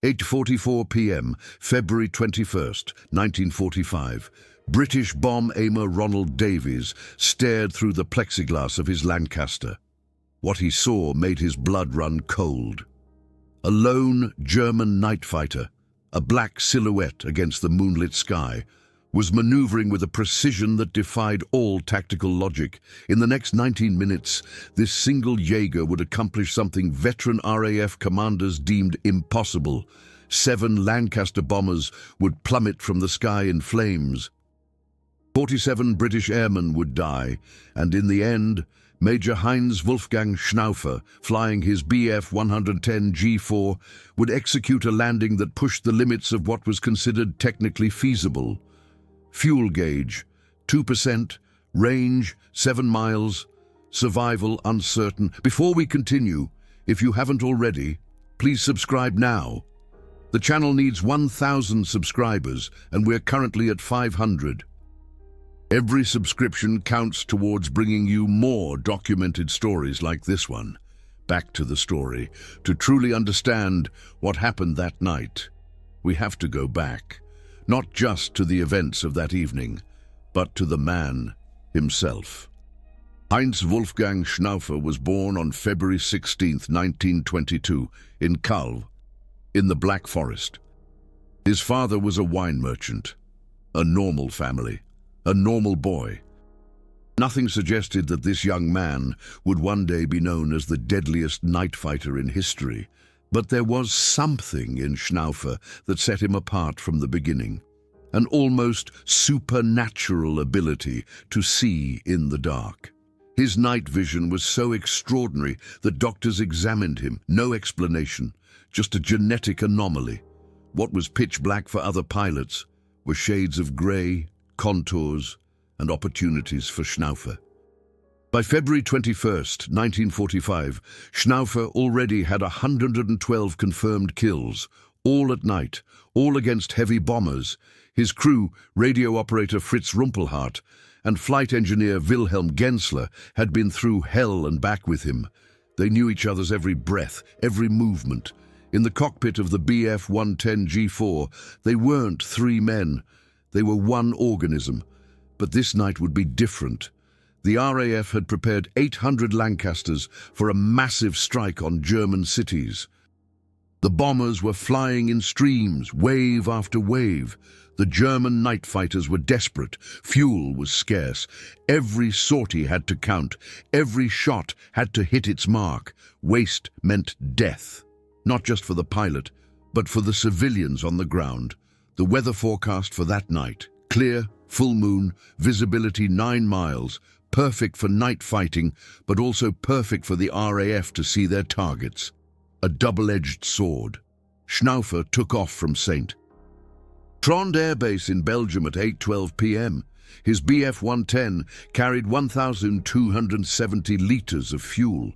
8:44 p.m., February 21st, 1945. British bomb aimer Ronald Davies stared through the plexiglass of his Lancaster. What he saw made his blood run cold. A lone German night fighter, a black silhouette against the moonlit sky, was maneuvering with a precision that defied all tactical logic. In the next 19 minutes, this single Jaeger would accomplish something veteran RAF commanders deemed impossible. 7 Lancaster bombers would plummet from the sky in flames. 47 British airmen would die, and in the end, Major Heinz-Wolfgang Schnaufer, flying his Bf 110 G4, would execute a landing that pushed the limits of what was considered technically feasible. Fuel gauge, 2%, range, 7 miles, survival uncertain. Before we continue, if you haven't already, please subscribe now. The channel needs 1,000 subscribers, and we're currently at 500. Every subscription counts towards bringing you more documented stories like this one. Back to the story. To truly understand what happened that night, we have to go back. Not just to the events of that evening, but to the man himself. Heinz-Wolfgang Schnaufer was born on February 16, 1922, in Calw, in the Black Forest. His father was a wine merchant, a normal family, a normal boy. Nothing suggested that this young man would one day be known as the deadliest night fighter in history. But there was something in Schnaufer that set him apart from the beginning. An almost supernatural ability to see in the dark. His night vision was so extraordinary that doctors examined him. No explanation, just a genetic anomaly. What was pitch black for other pilots were shades of grey, contours, and opportunities for Schnaufer. By February 21st, 1945, Schnaufer already had 112 confirmed kills, all at night, all against heavy bombers. His crew, radio operator Fritz Rumpelhardt and flight engineer Wilhelm Gensler, had been through hell and back with him. They knew each other's every breath, every movement. In the cockpit of the Bf 110 G4, they weren't 3 men. They were one organism. But this night would be different. The RAF had prepared 800 Lancasters for a massive strike on German cities. The bombers were flying in streams, wave after wave. The German night fighters were desperate. Fuel was scarce. Every sortie had to count. Every shot had to hit its mark. Waste meant death. Not just for the pilot, but for the civilians on the ground. The weather forecast for that night: clear, full moon, visibility 9 miles, perfect for night fighting, but also perfect for the RAF to see their targets. A double-edged sword. Schnaufer took off from St. Trond Air Base in Belgium at 8:12 p.m. His Bf 110 carried 1,270 litres of fuel,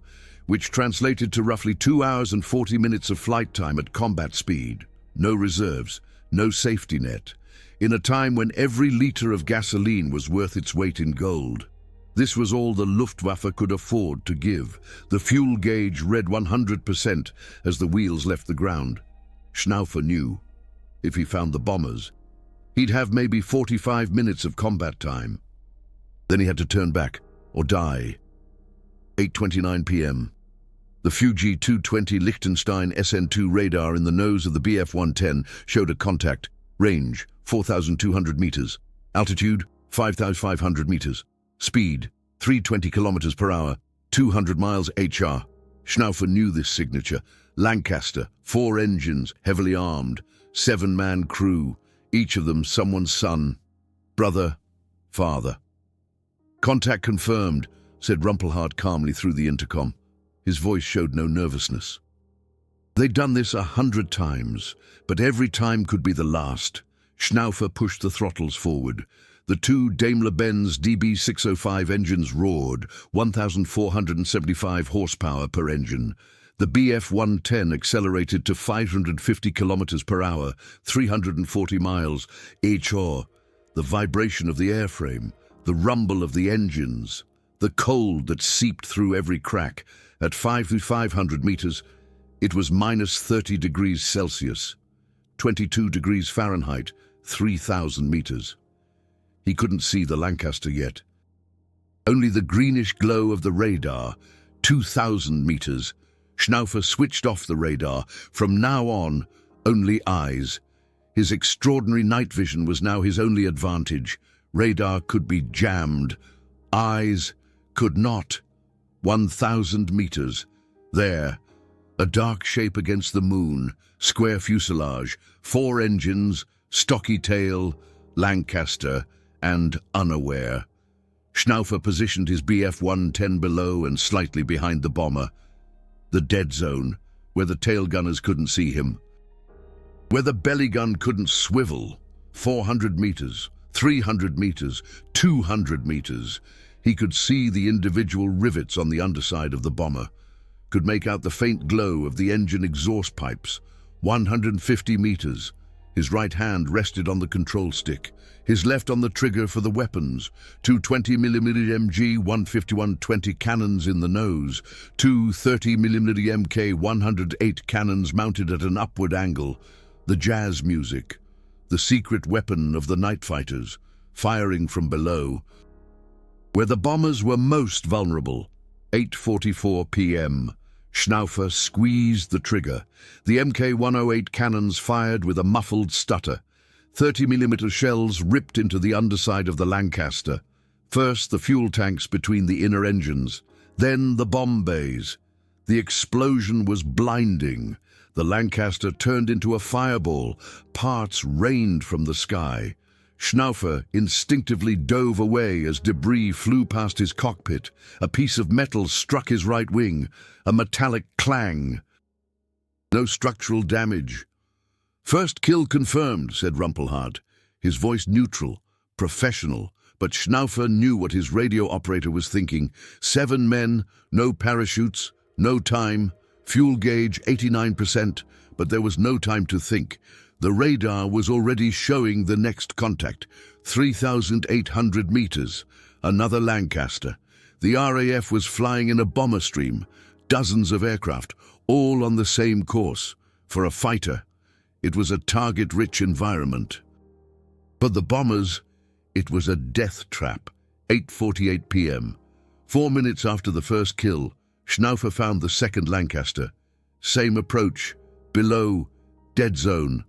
which translated to roughly 2 hours and 40 minutes of flight time at combat speed. No reserves, no safety net. In a time when every litre of gasoline was worth its weight in gold. This was all the Luftwaffe could afford to give. The fuel gauge read 100% as the wheels left the ground. Schnaufer knew, if he found the bombers, he'd have maybe 45 minutes of combat time. Then he had to turn back, or die. 8:29 p.m. The Fuji 220 Liechtenstein SN2 radar in the nose of the Bf 110 showed a contact. Range, 4,200 meters. Altitude, 5,500 meters. Speed, 320 kilometers per hour, 200 miles HR. Schnaufer knew this signature. Lancaster, 4 engines, heavily armed, 7-man crew, each of them someone's son, brother, father. Contact confirmed, said Rumpelhardt calmly through the intercom. His voice showed no nervousness. They'd done this 100 times, but every time could be the last. Schnaufer pushed the throttles forward. The 2 Daimler-Benz DB605 engines roared, 1,475 horsepower per engine. The Bf 110 accelerated to 550 kilometers per hour, 340 miles. HR, the vibration of the airframe, the rumble of the engines, the cold that seeped through every crack. At 5,500 meters, It was minus 30 degrees Celsius, 22 degrees Fahrenheit, 3,000 meters. He couldn't see the Lancaster yet. Only the greenish glow of the radar, 2,000 meters. Schnaufer switched off the radar. From now on, only eyes. His extraordinary night vision was now his only advantage. Radar could be jammed. Eyes could not. 1,000 meters. There, a dark shape against the moon, square fuselage, 4 engines, stocky tail, Lancaster, and unaware. Schnaufer positioned his Bf-110 below and slightly behind the bomber. The dead zone, where the tail gunners couldn't see him. Where the belly gun couldn't swivel. 400 meters, 300 meters, 200 meters. He could see the individual rivets on the underside of the bomber. Could make out the faint glow of the engine exhaust pipes. 150 meters. His right hand rested on the control stick, his left on the trigger for the weapons. 2 20mm MG 151-20 cannons in the nose, 2 30mm Mk 108 cannons mounted at an upward angle. The jazz music, the secret weapon of the night fighters, firing from below. Where the bombers were most vulnerable, 8:44 p.m. Schnaufer squeezed the trigger. The Mk-108 cannons fired with a muffled stutter. 30mm shells ripped into the underside of the Lancaster. First the fuel tanks between the inner engines, then the bomb bays. The explosion was blinding. The Lancaster turned into a fireball. Parts rained from the sky. Schnaufer instinctively dove away as debris flew past his cockpit. A piece of metal struck his right wing, a metallic clang. No structural damage. "First kill confirmed," said Rumpelhardt, his voice neutral, professional, but Schnaufer knew what his radio operator was thinking. 7 men, no parachutes, no time, fuel gauge 89%, but there was no time to think. The radar was already showing the next contact, 3,800 meters, another Lancaster. The RAF was flying in a bomber stream, dozens of aircraft, all on the same course. For a fighter, it was a target-rich environment. For the bombers, it was a death trap. 8:48 p.m. 4 minutes after the first kill, Schnaufer found the second Lancaster. Same approach, below, dead zone,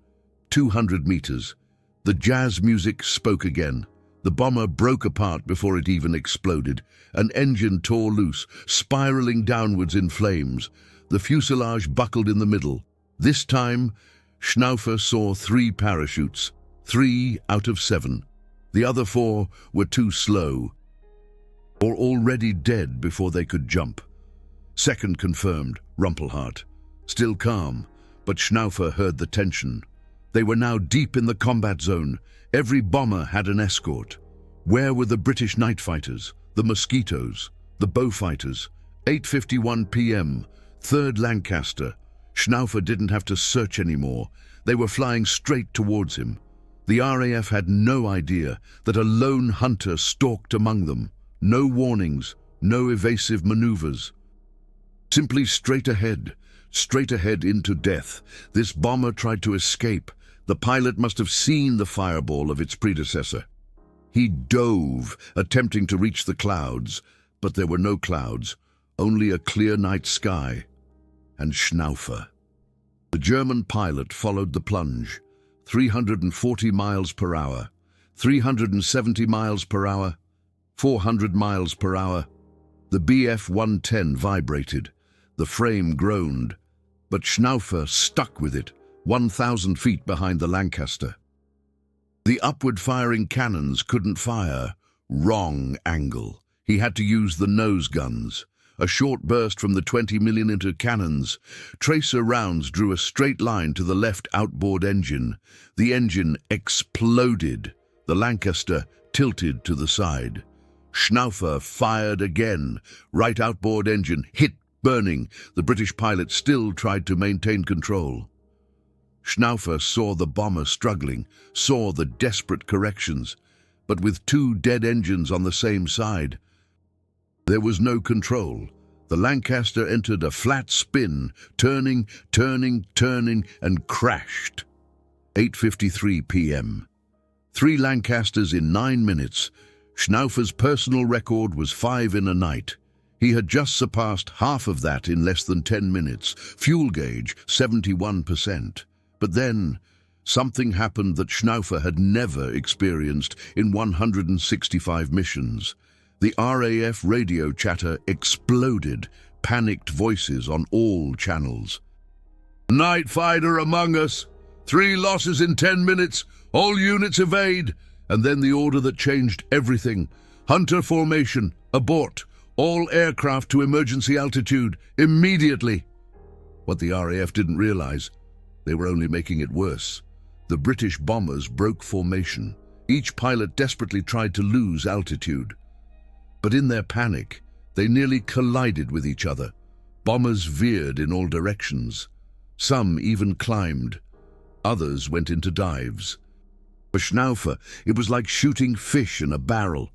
200 meters. The jazz music spoke again. The bomber broke apart before it even exploded. An engine tore loose, spiraling downwards in flames. The fuselage buckled in the middle. This time, Schnaufer saw 3 parachutes, 3 out of 7. The other 4 were too slow, or already dead before they could jump. Second confirmed, Rumpelhardt. Still calm, but Schnaufer heard the tension. They were now deep in the combat zone. Every bomber had an escort. Where were the British night fighters, the Mosquitoes, the Beaufighters? 8:51 p.m., 3rd Lancaster. Schnaufer didn't have to search anymore. They were flying straight towards him. The RAF had no idea that a lone hunter stalked among them. No warnings, no evasive maneuvers. Simply straight ahead into death. This bomber tried to escape. The pilot must have seen the fireball of its predecessor. He dove, attempting to reach the clouds, but there were no clouds, only a clear night sky. And Schnaufer. The German pilot followed the plunge. 340 miles per hour, 370 miles per hour, 400 miles per hour. The Bf-110 vibrated. The frame groaned, but Schnaufer stuck with it, 1,000 feet behind the Lancaster. The upward-firing cannons couldn't fire. Wrong angle. He had to use the nose guns. A short burst from the 20mm cannons. Tracer rounds drew a straight line to the left outboard engine. The engine exploded. The Lancaster tilted to the side. Schnaufer fired again. Right outboard engine hit, burning. The British pilot still tried to maintain control. Schnaufer saw the bomber struggling, saw the desperate corrections, but with 2 dead engines on the same side, there was no control. The Lancaster entered a flat spin, turning, and crashed. 8:53 p.m. 3 Lancasters in 9 minutes. Schnaufer's personal record was 5 in a night. He had just surpassed half of that in less than 10 minutes. Fuel gauge, 71%. But then, something happened that Schnaufer had never experienced in 165 missions. The RAF radio chatter exploded, panicked voices on all channels. "Night fighter among us! 3 losses in 10 minutes! All units evade!" And then the order that changed everything. "Hunter formation, abort! All aircraft to emergency altitude, immediately!" What the RAF didn't realize, they were only making it worse. The British bombers broke formation. Each pilot desperately tried to lose altitude. But in their panic, they nearly collided with each other. Bombers veered in all directions. Some even climbed. Others went into dives. For Schnaufer, it was like shooting fish in a barrel.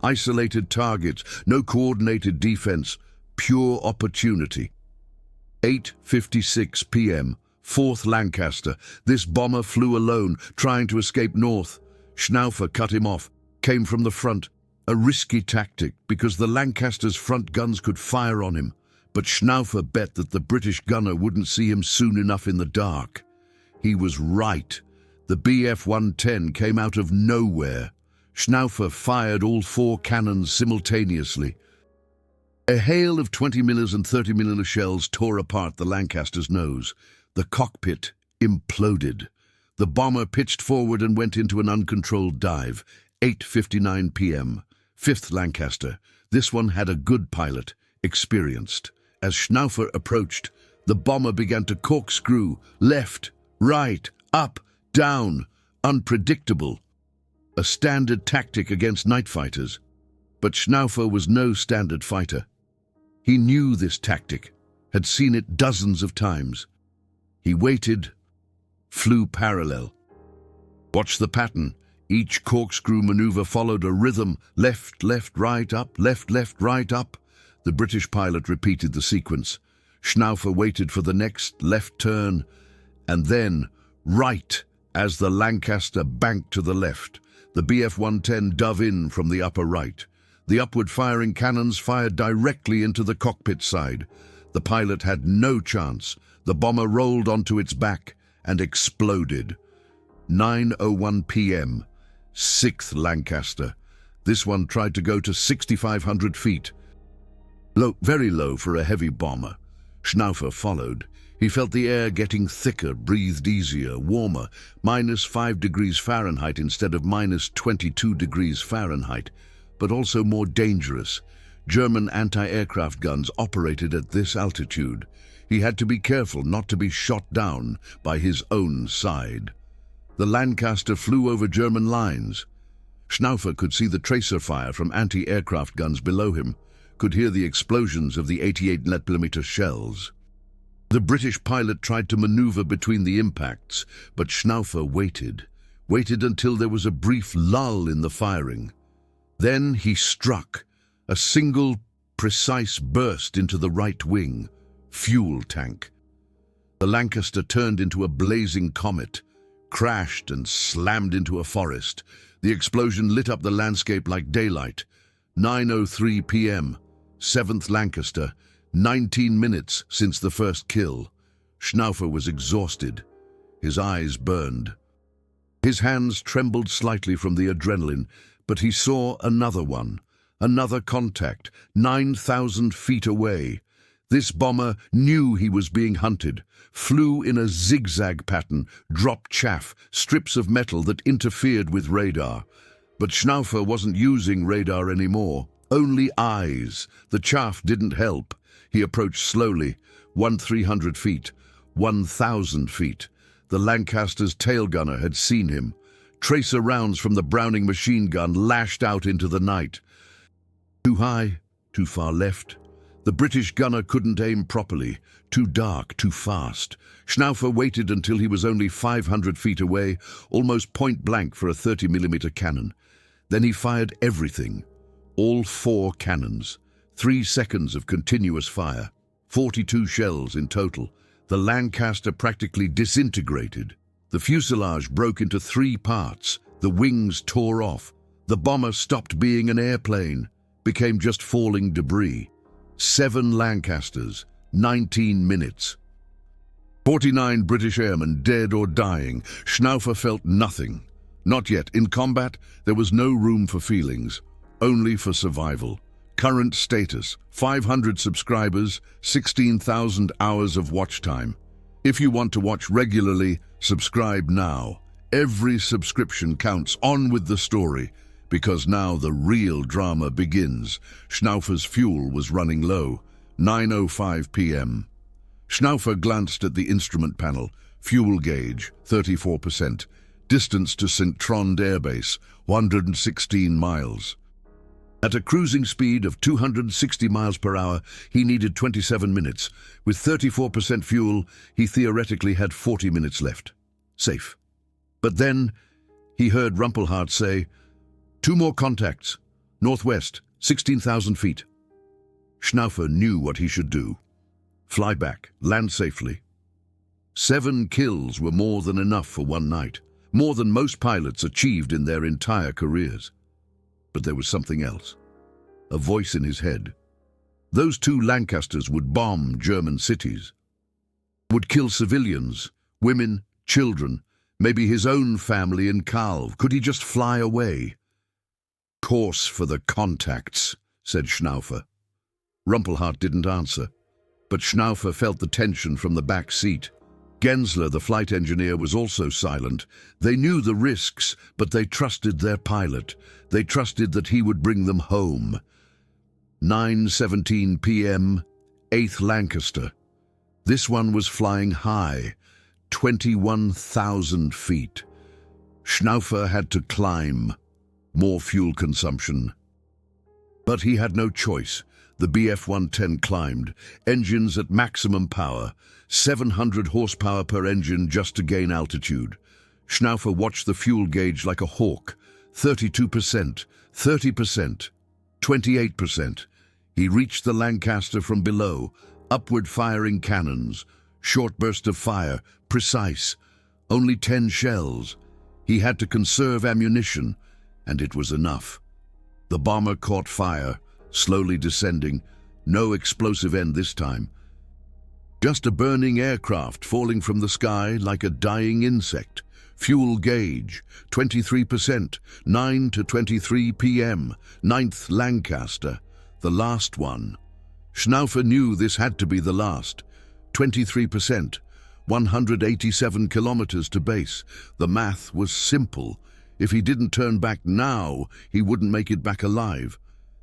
Isolated targets, no coordinated defense, pure opportunity. 8:56 p.m., 4th Lancaster. This bomber flew alone, trying to escape north. Schnaufer cut him off, came from the front. A risky tactic, because the Lancaster's front guns could fire on him. But Schnaufer bet that the British gunner wouldn't see him soon enough in the dark. He was right. The Bf-110 came out of nowhere. Schnaufer fired all 4 cannons simultaneously. A hail of 20mm and 30mm shells tore apart the Lancaster's nose. The cockpit imploded. The bomber pitched forward and went into an uncontrolled dive. 8:59 p.m. 5th Lancaster. This one had a good pilot, experienced. As Schnaufer approached, the bomber began to corkscrew, left, right, up, down, unpredictable. A standard tactic against night fighters. But Schnaufer was no standard fighter. He knew this tactic, had seen it dozens of times. He waited, flew parallel. Watch the pattern. Each corkscrew maneuver followed a rhythm, left, right, up, left, right, up. The British pilot repeated the sequence. Schnaufer waited for the next left turn, and then right as the Lancaster banked to the left. The Bf-110 dove in from the upper right. The upward-firing cannons fired directly into the cockpit side. The pilot had no chance. The bomber rolled onto its back and exploded. 9:01 p.m. 6th Lancaster. This one tried to go to 6,500 feet. Low, very low for a heavy bomber. Schnaufer followed. He felt the air getting thicker, breathed easier, warmer, -5 degrees Fahrenheit instead of -22 degrees Fahrenheit, but also more dangerous. German anti-aircraft guns operated at this altitude. He had to be careful not to be shot down by his own side. The Lancaster flew over German lines. Schnaufer could see the tracer fire from anti-aircraft guns below him, could hear the explosions of the 88mm shells. The British pilot tried to maneuver between the impacts, but Schnaufer waited until there was a brief lull in the firing. Then he struck, a single, precise burst into the right wing, fuel tank. The Lancaster turned into a blazing comet, crashed and slammed into a forest. The explosion lit up the landscape like daylight. 9:03 p.m., 7th Lancaster, 19 minutes since the first kill. Schnaufer was exhausted. His eyes burned. His hands trembled slightly from the adrenaline, but he saw another one, another contact, 9,000 feet away. This bomber knew he was being hunted, flew in a zigzag pattern, dropped chaff, strips of metal that interfered with radar. But Schnaufer wasn't using radar anymore, only eyes. The chaff didn't help. He approached slowly, 300 feet, 1,000 feet. The Lancaster's tail gunner had seen him. Tracer rounds from the Browning machine gun lashed out into the night. Too high, too far left. The British gunner couldn't aim properly. Too dark, too fast. Schnaufer waited until he was only 500 feet away, almost point blank for a 30mm cannon. Then he fired everything. All 4 cannons. 3 seconds of continuous fire. 42 shells in total. The Lancaster practically disintegrated. The fuselage broke into 3 parts. The wings tore off. The bomber stopped being an airplane, became just falling debris. 7 Lancasters, 19 minutes. 49 British airmen dead or dying. Schnaufer felt nothing. Not yet. In combat, there was no room for feelings, only for survival. Current status: 500 subscribers, 16,000 hours of watch time. If you want to watch regularly, subscribe now. Every subscription counts. On with the story, because now the real drama begins. Schnaufer's fuel was running low. 9:05 p.m. Schnaufer glanced at the instrument panel. Fuel gauge, 34%. Distance to St. Trond Air Base, 116 miles. At a cruising speed of 260 miles per hour, he needed 27 minutes. With 34% fuel, he theoretically had 40 minutes left. Safe. But then he heard Rumpelhardt say, 2 more contacts. Northwest, 16,000 feet. Schnaufer knew what he should do. Fly back, land safely. 7 kills were more than enough for one night. More than most pilots achieved in their entire careers. But there was something else. A voice in his head. Those 2 Lancasters would bomb German cities. Would kill civilians, women, children, maybe his own family in Calv. Could he just fly away? Course for the contacts, said Schnaufer. Rumpelhardt didn't answer, but Schnaufer felt the tension from the back seat. Gensler, the flight engineer, was also silent. They knew the risks, but they trusted their pilot. They trusted that he would bring them home. 9:17 p.m., 8th Lancaster. This one was flying high, 21,000 feet. Schnaufer had to climb. More fuel consumption. But he had no choice. The Bf-110 climbed, engines at maximum power, 700 horsepower per engine just to gain altitude. Schnaufer watched the fuel gauge like a hawk. 32%, 30%, 28%. He reached the Lancaster from below, upward firing cannons. Short burst of fire, precise. Only 10 shells. He had to conserve ammunition, and it was enough. The bomber caught fire, slowly descending. No explosive end this time. Just a burning aircraft falling from the sky like a dying insect. Fuel gauge, 23%, 9:23 p.m., 9th Lancaster, the last one. Schnaufer knew this had to be the last. 23%, 187 kilometers to base. The math was simple. If he didn't turn back now, he wouldn't make it back alive.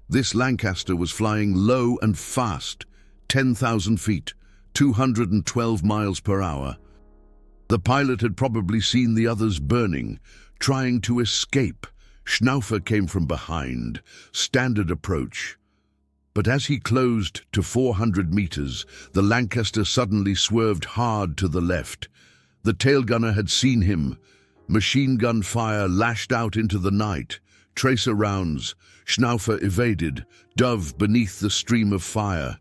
This Lancaster was flying low and fast, 10,000 feet, 212 miles per hour. The pilot had probably seen the others burning, trying to escape. Schnaufer came from behind, standard approach. But as he closed to 400 meters, the Lancaster suddenly swerved hard to the left. The tail gunner had seen him. Machine gun fire lashed out into the night. Tracer rounds. Schnaufer evaded, dove beneath the stream of fire.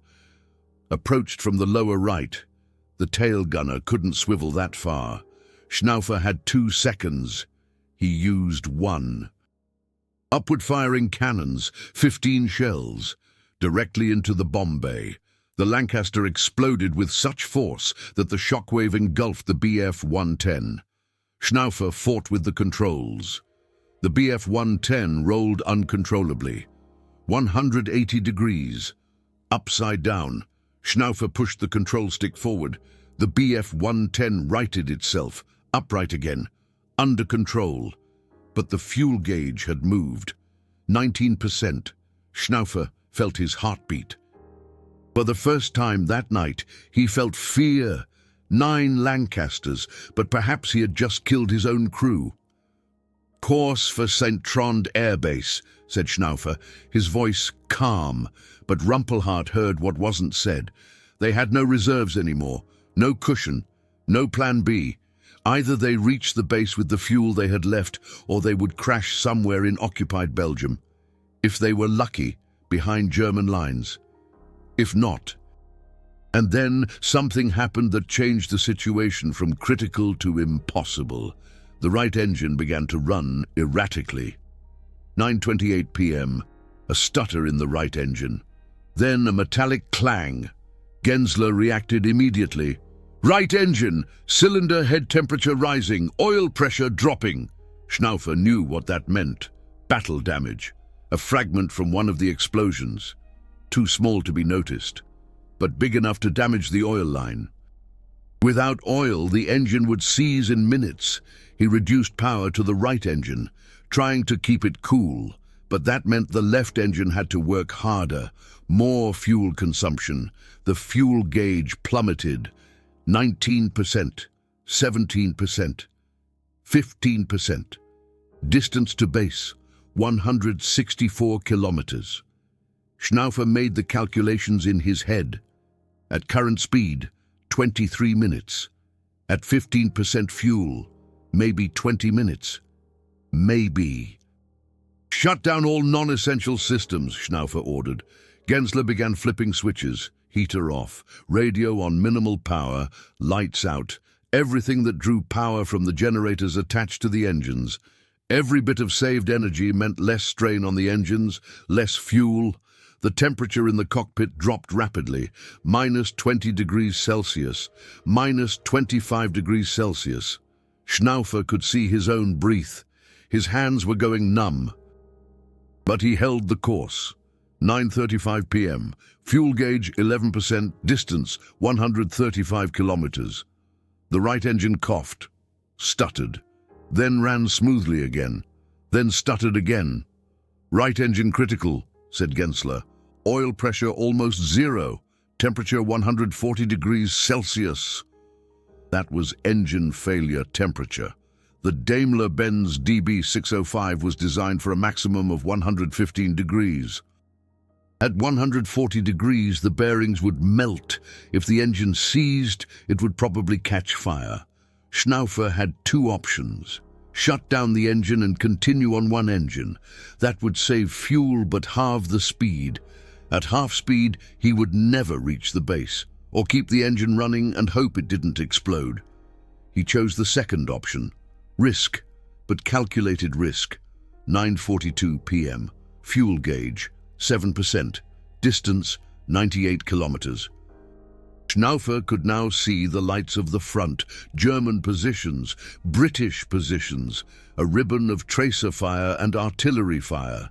Approached from the lower right. The tail gunner couldn't swivel that far. Schnaufer had 2 seconds. He used 1. Upward firing cannons, 15 shells, directly into the bomb bay. The Lancaster exploded with such force that the shockwave engulfed the Bf-110. Schnaufer fought with the controls. The Bf-110 rolled uncontrollably. 180 degrees. Upside down. Schnaufer pushed the control stick forward. The Bf-110 righted itself, upright again, under control. But the fuel gauge had moved. 19%. Schnaufer felt his heartbeat. For the first time that night, he felt fear. 9 Lancasters, but perhaps he had just killed his own crew. Course for St. Trond Air Base, said Schnaufer, his voice calm, but Rumpelhardt heard what wasn't said. They had no reserves anymore, no cushion, no plan B. Either they reached the base with the fuel they had left, or they would crash somewhere in occupied Belgium. If they were lucky, behind German lines. if not. And then something happened that changed the situation from critical to impossible. The right engine began to run erratically. 9:28 p.m., a stutter in the right engine. Then a metallic clang. Gensler reacted immediately. Right engine, cylinder head temperature rising, oil pressure dropping. Schnaufer knew what that meant. Battle damage. A fragment from one of the explosions. Too small to be noticed, but big enough to damage the oil line. Without oil, the engine would seize in minutes. He reduced power to the right engine, trying to keep it cool, but that meant the left engine had to work harder. More fuel consumption. The fuel gauge plummeted. 19%, 17%, 15%. Distance to base, 164 kilometers. Schnaufer made the calculations in his head. At current speed, 23 minutes. At 15% fuel, maybe 20 minutes. Maybe. Shut down all non-essential systems, Schnaufer ordered. Gensler began flipping switches. Heater off, radio on minimal power, lights out, everything that drew power from the generators attached to the engines. Every bit of saved energy meant less strain on the engines, less fuel. The temperature in the cockpit dropped rapidly, minus 20 degrees Celsius, minus 25 degrees Celsius. Schnaufer could see his own breath. His hands were going numb. But he held the course. 9:35 p.m. Fuel gauge 11%, distance 135 kilometers. The right engine coughed, stuttered, then ran smoothly again, then stuttered again. Right engine critical, said Gensler. Oil pressure almost zero, temperature 140 degrees Celsius. That was engine failure temperature. The Daimler-Benz DB605 was designed for a maximum of 115 degrees. At 140 degrees, the bearings would melt. If the engine seized, it would probably catch fire. Schnaufer had two options. Shut down the engine and continue on one engine. That would save fuel but halve the speed. At half speed, he would never reach the base, or keep the engine running and hope it didn't explode. He chose the second option. Risk, but calculated risk. 9:42 p.m. Fuel gauge 7%, distance 98 kilometers. Schnaufer could now see the lights of the front, German positions, British positions, a ribbon of tracer fire and artillery fire.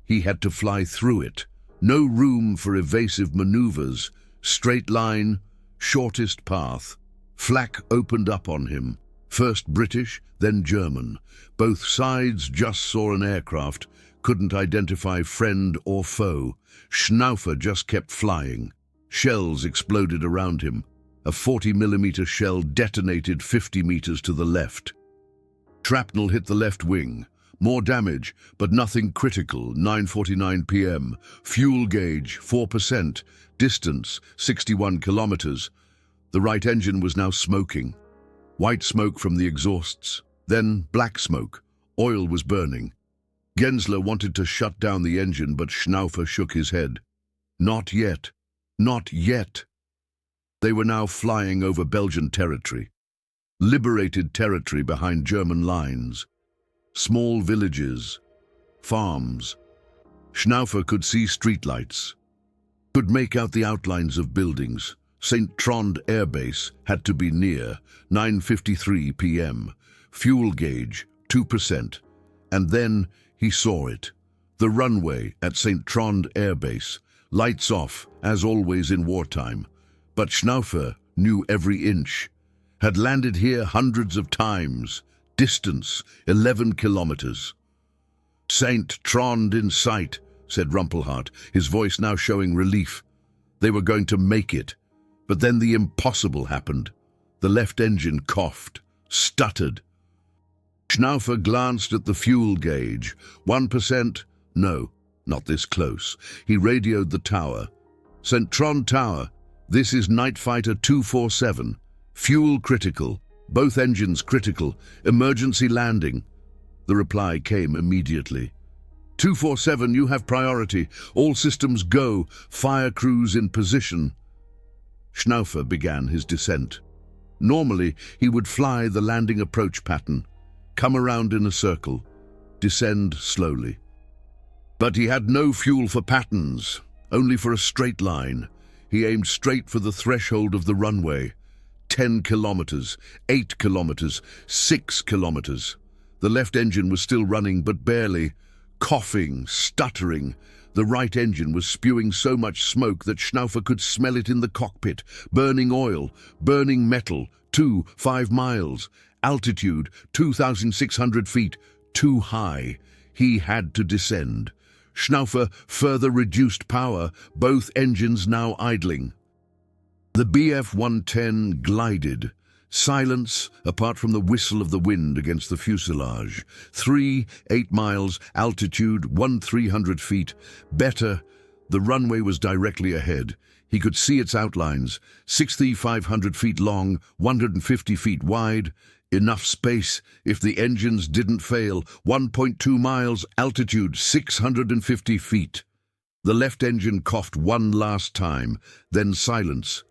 He had to fly through it. No room for evasive maneuvers. Straight line, shortest path. Flak opened up on him. First British, then German. Both sides just saw an aircraft, couldn't identify friend or foe. Schnaufer just kept flying. Shells exploded around him. A 40mm shell detonated 50 meters to the left. Shrapnel hit the left wing. More damage, but nothing critical. 9:49 p.m. Fuel gauge 4%. Distance 61 kilometers. The right engine was now smoking. White smoke from the exhausts. Then black smoke. Oil was burning. Gensler wanted to shut down the engine, but Schnaufer shook his head. Not yet. Not yet. They were now flying over Belgian territory. Liberated territory behind German lines. Small villages. Farms. Schnaufer could see streetlights. Could make out the outlines of buildings. St. Trond Air Base had to be near. 9:53 p.m. Fuel gauge 2%. And then he saw it. The runway at St. Trond Air Base. Lights off, as always in wartime. But Schnaufer knew every inch. Had landed here hundreds of times. Distance 11 kilometers. St. Trond in sight, said Rumpelhart, his voice now showing relief. They were going to make it. But then the impossible happened. The left engine coughed, stuttered. Schnaufer glanced at the fuel gauge. 1%? No, not this close. He radioed the tower. St. Trond Tower, this is Night Fighter 247. Fuel critical. Both engines critical. Emergency landing. The reply came immediately. 247, you have priority. All systems go. Fire crews in position. Schnaufer began his descent. Normally, he would fly the landing approach pattern, come around in a circle, descend slowly. But he had no fuel for patterns, only for a straight line. He aimed straight for the threshold of the runway. 10 kilometers, 8 kilometers, 6 kilometers. The left engine was still running, but barely. Coughing, stuttering. The right engine was spewing so much smoke that Schnaufer could smell it in the cockpit. Burning oil, burning metal. 5 miles. Altitude, 2,600 feet. Too high. He had to descend. Schnaufer further reduced power, both engines now idling. The Bf-110 glided. Silence, apart from the whistle of the wind against the fuselage. 8 miles, altitude 1,300 feet. Better, the runway was directly ahead. He could see its outlines, 6,500 feet long, 150 feet wide. Enough space if the engines didn't fail. 1.2 miles, altitude 650 feet. The left engine coughed one last time, then silence.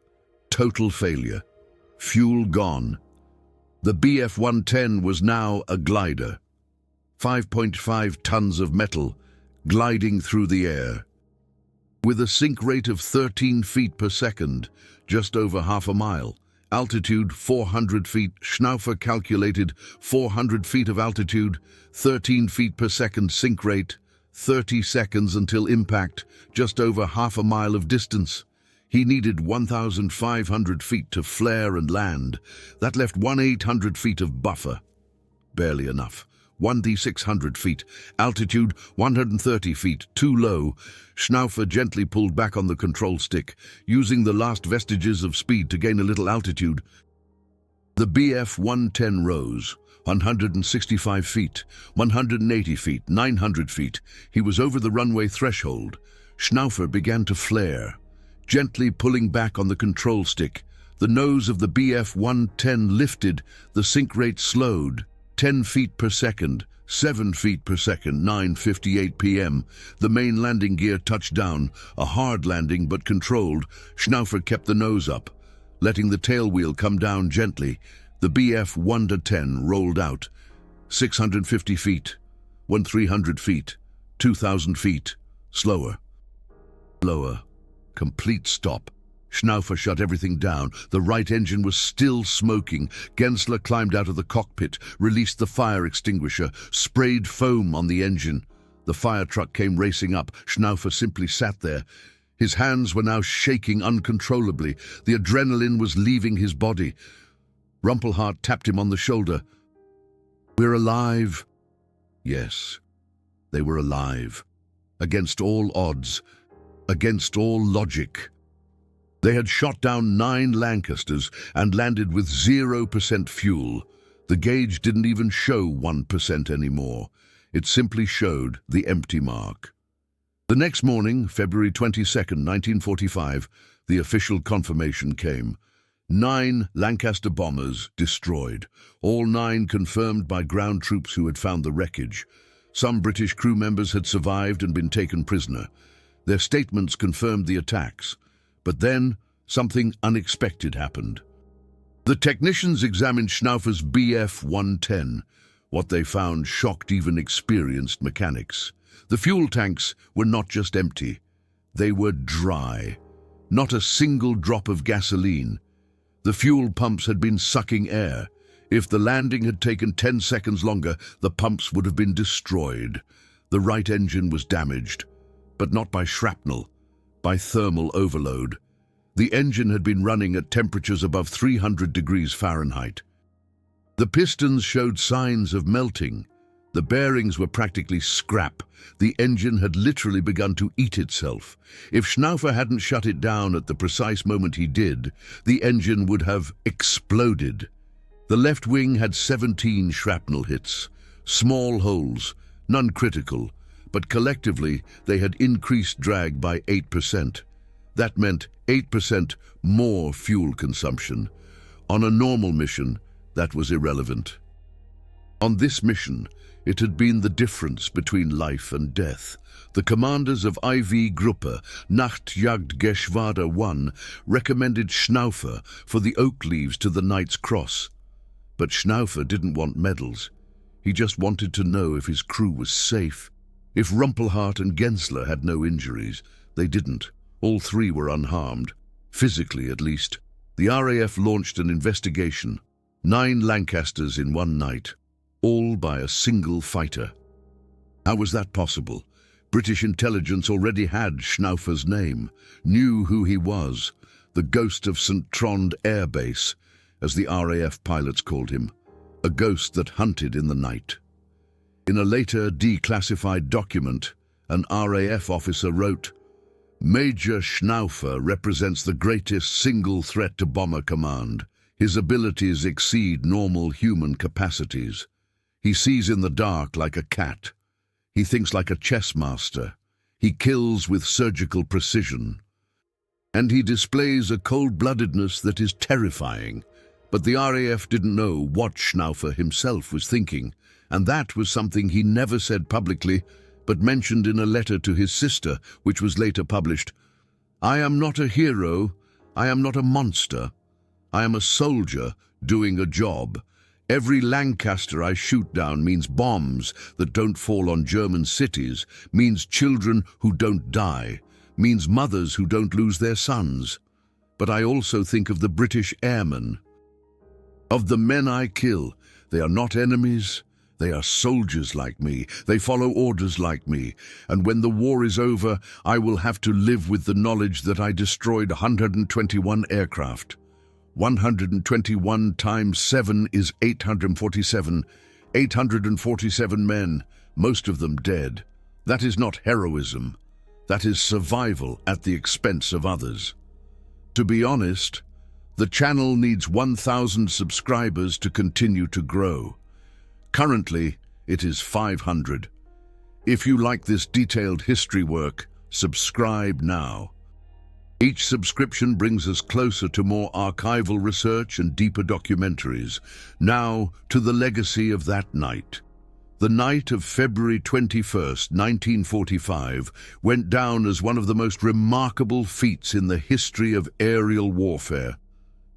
Total failure. Fuel gone. The Bf-110 was now a glider. 5.5 tons of metal, gliding through the air. With a sink rate of 13 feet per second, just over half a mile. Altitude 400 feet. Schnaufer calculated 400 feet of altitude, 13 feet per second sink rate, 30 seconds until impact, just over half a mile of distance. He needed 1,500 feet to flare and land. That left 1,800 feet of buffer. Barely enough. 1,600 feet. Altitude 130 feet. Too low. Schnaufer gently pulled back on the control stick, using the last vestiges of speed to gain a little altitude. The Bf-110 rose. 165 feet, 180 feet, 900 feet. He was over the runway threshold. Schnaufer began to flare. Gently pulling back on the control stick, the nose of the Bf-110 lifted, the sink rate slowed. 10 feet per second, 7 feet per second, 9:58 p.m. The main landing gear touched down, a hard landing but controlled. Schnaufer kept the nose up, letting the tail wheel come down gently. The Bf-110 rolled out. 650 feet, 1,300 feet, 2,000 feet, slower. Lower. Complete stop. Schnaufer shut everything down. The right engine was still smoking. Gensler climbed out of the cockpit, released the fire extinguisher, sprayed foam on the engine. The fire truck came racing up. Schnaufer simply sat there. His hands were now shaking uncontrollably. The adrenaline was leaving his body. Rumpelhart tapped him on the shoulder. "We're alive." Yes, they were alive. Against all odds. Against all logic. They had shot down 9 Lancasters and landed with 0% fuel. The gauge didn't even show 1% anymore. It simply showed the empty mark. The next morning, February 22nd, 1945, the official confirmation came. 9 Lancaster bombers destroyed, all 9 confirmed by ground troops who had found the wreckage. Some British crew members had survived and been taken prisoner. Their statements confirmed the attacks. But then, something unexpected happened. The technicians examined Schnaufer's Bf-110. What they found shocked even experienced mechanics. The fuel tanks were not just empty. They were dry. Not a single drop of gasoline. The fuel pumps had been sucking air. If the landing had taken 10 seconds longer, the pumps would have been destroyed. The right engine was damaged. But not by shrapnel, by thermal overload. The engine had been running at temperatures above 300 degrees Fahrenheit. The pistons showed signs of melting. The bearings were practically scrap. The engine had literally begun to eat itself. If Schnaufer hadn't shut it down at the precise moment he did, the engine would have exploded. The left wing had 17 shrapnel hits. Small holes, none critical. But collectively, they had increased drag by 8%. That meant 8% more fuel consumption. On a normal mission, that was irrelevant. On this mission, it had been the difference between life and death. The commanders of IV Gruppe Nachtjagdgeschwader 1 recommended Schnaufer for the oak leaves to the Knight's Cross. But Schnaufer didn't want medals. He just wanted to know if his crew was safe. If Rumpelhart and Gensler had no injuries, they didn't. All three were unharmed, physically at least. The RAF launched an investigation. 9 Lancasters in one night, all by a single fighter. How was that possible? British intelligence already had Schnaufer's name, knew who he was, the ghost of St. Trond Air Base, as the RAF pilots called him, a ghost that hunted in the night. In a later declassified document, an RAF officer wrote, "Major Schnaufer represents the greatest single threat to Bomber Command. His abilities exceed normal human capacities. He sees in the dark like a cat. He thinks like a chess master. He kills with surgical precision. And he displays a cold-bloodedness that is terrifying." But the RAF didn't know what Schnaufer himself was thinking, and that was something he never said publicly, but mentioned in a letter to his sister, which was later published. "I am not a hero. I am not a monster. I am a soldier doing a job. Every Lancaster I shoot down means bombs that don't fall on German cities, means children who don't die, means mothers who don't lose their sons. But I also think of the British airmen. Of the men I kill, they are not enemies. They are soldiers like me. They follow orders like me. And when the war is over, I will have to live with the knowledge that I destroyed 121 aircraft. 121 times 7 is 847. 847 men, most of them dead. That is not heroism. That is survival at the expense of others. To be honest, the channel needs 1,000 subscribers to continue to grow. Currently, it is 500. If you like this detailed history work, subscribe now. Each subscription brings us closer to more archival research and deeper documentaries. Now, to the legacy of that night. The night of February 21st, 1945, went down as one of the most remarkable feats in the history of aerial warfare.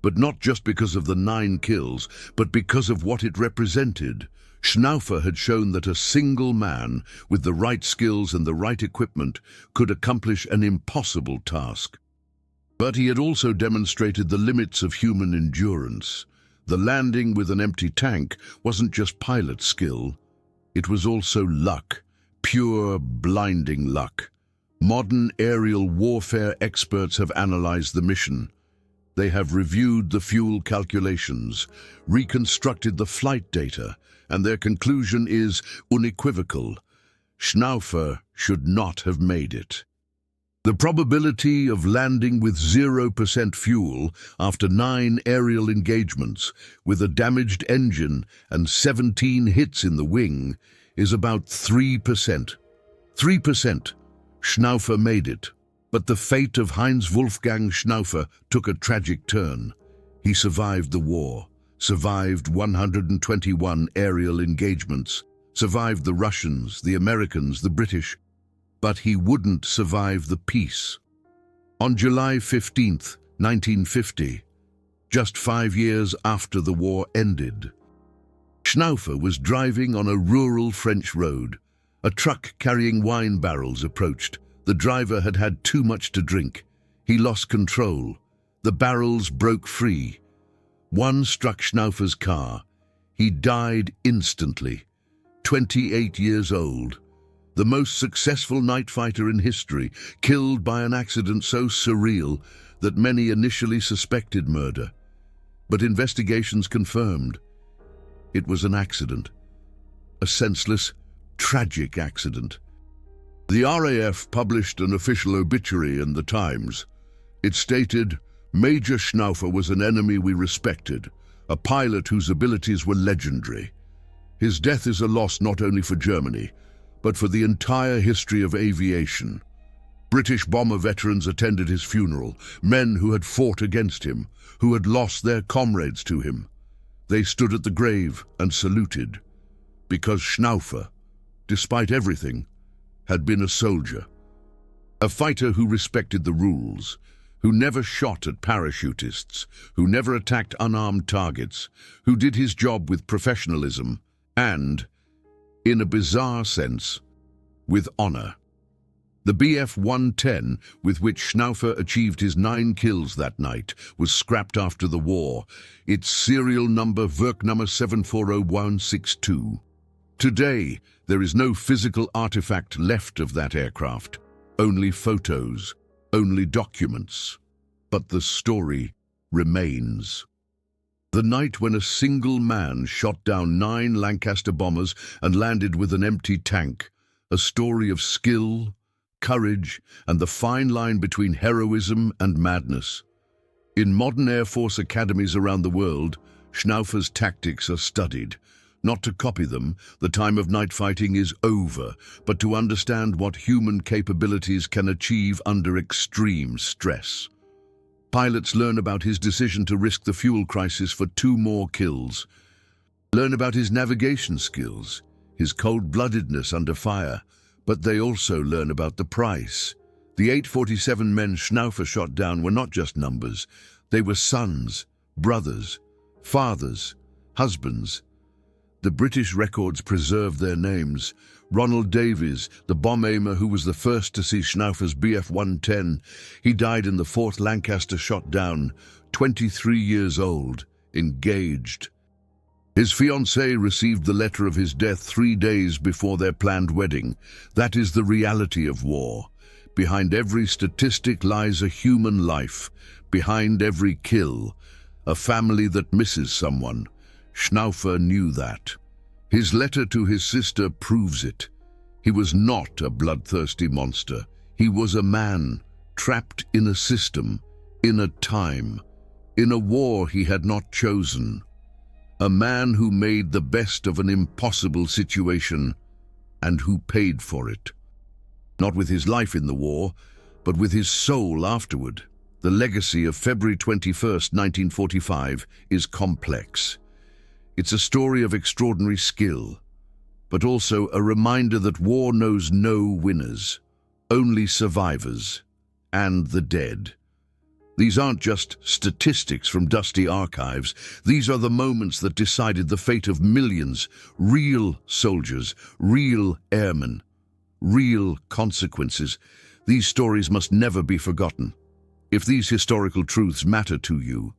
But not just because of the 9 kills, but because of what it represented. Schnaufer had shown that a single man, with the right skills and the right equipment, could accomplish an impossible task. But he had also demonstrated the limits of human endurance. The landing with an empty tank wasn't just pilot skill. It was also luck, pure, blinding luck. Modern aerial warfare experts have analyzed the mission. They have reviewed the fuel calculations, reconstructed the flight data, and their conclusion is unequivocal. Schnaufer should not have made it. The probability of landing with 0% fuel after 9 aerial engagements with a damaged engine and 17 hits in the wing is about 3%. 3%. Schnaufer made it. But the fate of Heinz-Wolfgang Schnaufer took a tragic turn. He survived the war, survived 121 aerial engagements, survived the Russians, the Americans, the British, but he wouldn't survive the peace. On July 15, 1950, just 5 years after the war ended, Schnaufer was driving on a rural French road. A truck carrying wine barrels approached. The driver had had too much to drink. He lost control. The barrels broke free. One struck Schnaufer's car. He died instantly. 28 years old. The most successful night fighter in history, killed by an accident so surreal that many initially suspected murder. But investigations confirmed it was an accident. A senseless, tragic accident. The RAF published an official obituary in the Times. It stated, "Major Schnaufer was an enemy we respected, a pilot whose abilities were legendary. His death is a loss not only for Germany, but for the entire history of aviation." British bomber veterans attended his funeral, men who had fought against him, who had lost their comrades to him. They stood at the grave and saluted. Because Schnaufer, despite everything, had been a soldier. A fighter who respected the rules, who never shot at parachutists, who never attacked unarmed targets, who did his job with professionalism and, in a bizarre sense, with honor. The Bf-110, with which Schnaufer achieved his 9 kills that night, was scrapped after the war, its serial number Werk number 740162. Today, there is no physical artifact left of that aircraft, only photos, only documents. But the story remains. The night when a single man shot down 9 Lancaster bombers and landed with an empty tank, a story of skill, courage, and the fine line between heroism and madness. In modern Air Force academies around the world, Schnaufer's tactics are studied. Not to copy them, the time of night fighting is over, but to understand what human capabilities can achieve under extreme stress. Pilots learn about his decision to risk the fuel crisis for 2 more kills. Learn about his navigation skills, his cold-bloodedness under fire, but they also learn about the price. The 847 men Schnaufer shot down were not just numbers. They were sons, brothers, fathers, husbands. The British records preserve their names. Ronald Davies, the bomb aimer who was the first to see Schnaufer's Bf-110, he died in the 4th Lancaster shot down, 23 years old, engaged. His fiancée received the letter of his death 3 days before their planned wedding. That is the reality of war. Behind every statistic lies a human life. Behind every kill, a family that misses someone. Schnaufer knew that. His letter to his sister proves it. He was not a bloodthirsty monster. He was a man, trapped in a system, in a time, in a war he had not chosen. A man who made the best of an impossible situation and who paid for it. Not with his life in the war, but with his soul afterward. The legacy of February 21st, 1945 is complex. It's a story of extraordinary skill, but also a reminder that war knows no winners, only survivors and the dead. These aren't just statistics from dusty archives. These are the moments that decided the fate of millions, real soldiers, real airmen, real consequences. These stories must never be forgotten. If these historical truths matter to you,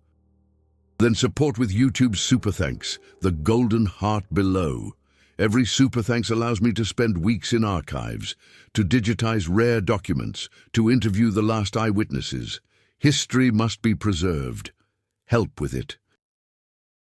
then support with YouTube's Super Thanks, the golden heart below. Every Super Thanks allows me to spend weeks in archives, to digitize rare documents, to interview the last eyewitnesses. History must be preserved. Help with it.